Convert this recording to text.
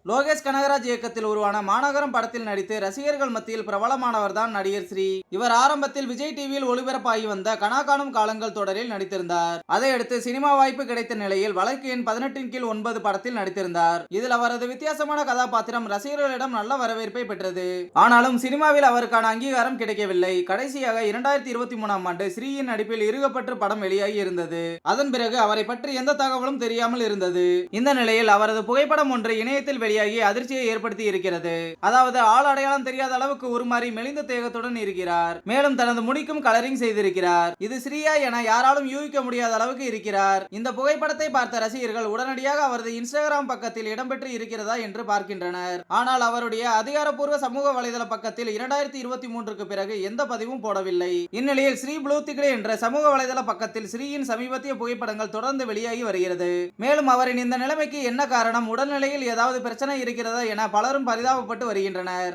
லோகேஷ் கனகராஜ் இயக்கத்தில் உருவான மாநகரம் படத்தில் நடித்து ரசிகர்கள் மத்தியில் பிரபலமானவர் தான் நடிகர் ஸ்ரீ. இவர் ஆரம்பத்தில் விஜய் டிவியில் ஒளிபரப்பாகி வந்த கனா காணும் காலங்கள் தொடரில் நடித்திருந்தார். அதையடுத்து சினிமா வாய்ப்பு கிடைத்த நிலையில் வழக்கு எண் 18 படத்தில் நடித்திருந்தார். இதில் அவரது வித்தியாசமான கதாபாத்திரம் ரசிகர்களிடம் நல்ல வரவேற்பை பெற்றது. ஆனாலும் சினிமாவில் அவருக்கான அங்கீகாரம் கிடைக்கவில்லை. கடைசியாக 2023ஆம் ஆண்டு ஸ்ரீயின் நடிப்பில் இருகப்பற்று படம் வெளியாகி இருந்தது. அதன் பிறகு அவரை பற்றி எந்த தகவலும் தெரியாமல் இருந்தது. இந்த நிலையில் அவரது புகைப்படம் ஒன்று இணையத்தில் வெளியாகி அதிர்ச்சியை ஏற்படுத்தி இருக்கிறது. அதாவது ஆள் அடையாளம் தெரியாத அளவுக்கு உருமாறி மெலிந்த தேகத்துடன் இருக்கிறார். மேலும் தனது முடிக்கும் கலரிங் செய்திருக்கிறார். இது ஸ்ரீயா என யாராலும் யூகிக்க முடியாத அளவுக்கு இருக்கிறார். இந்த புகைப்படத்தை பார்த்த ரசிகர்கள் உடனடியாக அவரது இன்ஸ்டாகிராம் பக்கத்தில் இடம்பெற்று இருக்கிறதா என்று பார்க்கின்றனர். ஆனால் அவருடைய அதிகாரப்பூர்வ சமூக வலைதள பக்கத்தில் 2023க்கு பிறகு எந்த பதிவும் போடவில்லை. இந்நிலையில் ஸ்ரீ ப்ளூ திக்டே என்ற சமூக வலைதள பக்கத்தில் ஸ்ரீயின் சமீபத்திய புகைப்படங்கள் தொடர்ந்து வெளியாகி வருகிறது. மேலும் அவரின் இந்த நிலைமைக்கு என்ன காரணம், உடல்நிலையில் ஏதாவது பிரச்சனை இருக்கிறதா என பலரும் பரிதாபப்பட்டு வருகின்றனர்.